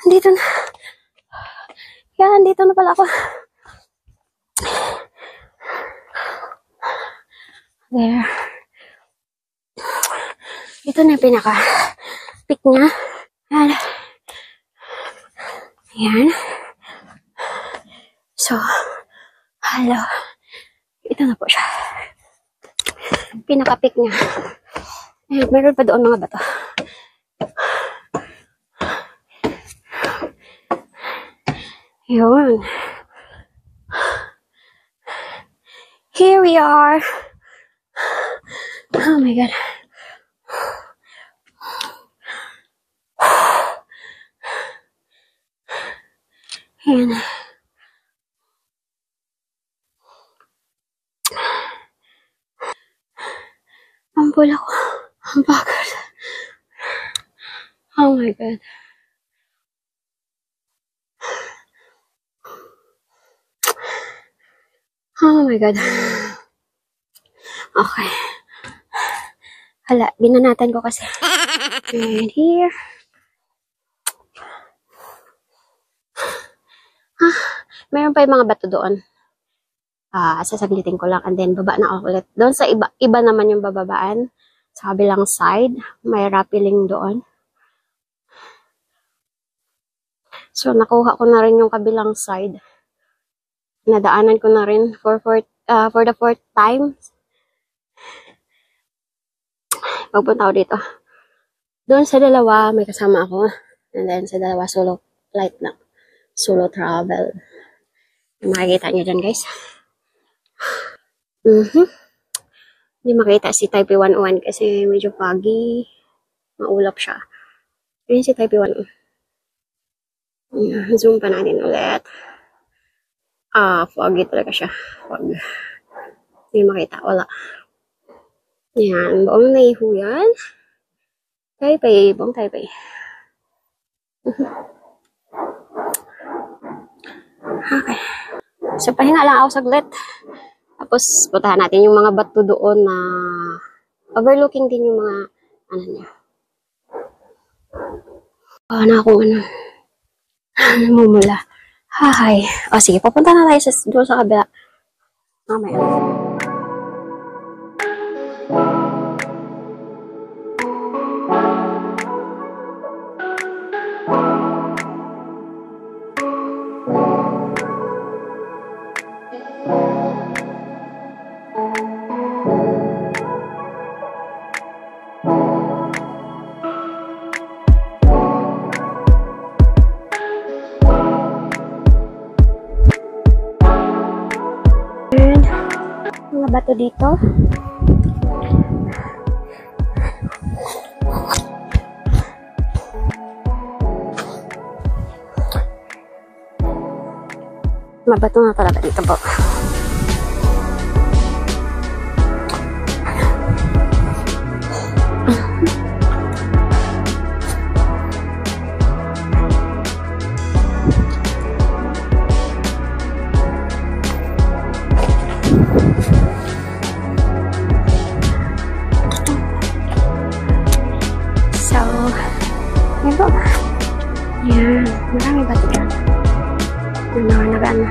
Andito na. Yan, andito na pala ako. There. Ito na yung pinaka-pick niya. Yan. Ayan. So, hello. Ito na po siya. Pinaka-pick niya. Ayan, meron pa doon mga bato. Yun. Here we are. Oh my God. Ayan. Ang pula ko. Ang bagal. Oh my God. Oh my God. Okay. Hala, binanatan ko kasi. And here. Mayroon pa yung mga bato doon. Sasaglitin ko lang. And then, baba na ako ulit. Doon sa iba naman yung bababaan. Sa kabilang side. May rappelling doon. So, nakuha ko na rin yung kabilang side. Nadaanan ko na rin for the fourth time. Pagpunta ko dito. Doon sa dalawa, may kasama ako. And then sa dalawa, solo flight lang. Solo travel. Makikita nyo dyan, guys. Hindi makita si Taipei 101 kasi medyo foggy. Maulap siya. Ayan si Taipei 101. Zoom pa natin ulit. Foggy talaga siya. Fog. Hindi makita. Wala. Yan. Buong naihu yan. Taipei. Buong Taipei. Okay. So, pahinga lang ako saglit. Tapos, puntahan natin yung mga bato doon na overlooking din yung mga ano niya. Na akong mumula. Hi. Sige, papunta na tayo doon sa kabila. Mamaya. Mga bato dito. Mabato na talaga dito po. Yan, marami bato dyan. Nagaan na.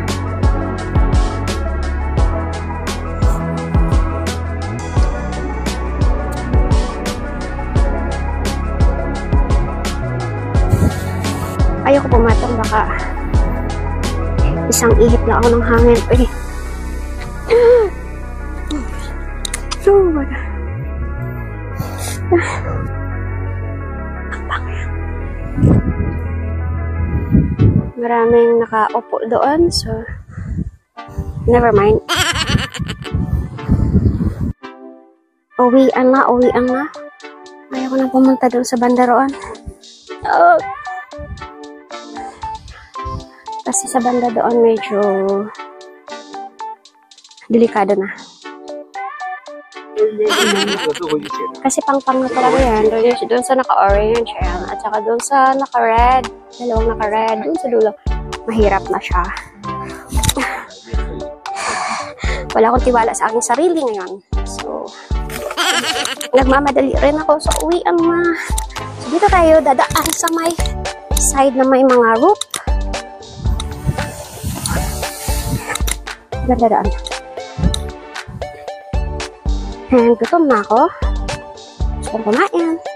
Ayoko pumatong, baka isang ihip lang ako ng hangin. Uy. So, wala. Maraming nakaupo doon, so never mind. Uwian na. Ayaw ko na pumunta doon sa bandaroon. Kasi sa banda doon medyo delikado na. Kasi pang-pang na talaga yan. Doon sa naka-orange at saka doon sa naka-red. Dalawang naka-red. Doon sa dulo. Mahirap na siya. Wala akong tiwala sa aking sarili ngayon. So, nagmamadali rin ako sa uwian na. So, dito tayo dadaan sa may side na may mga roof. Ganda daan. And gutom na ako. Gusto kong kumain.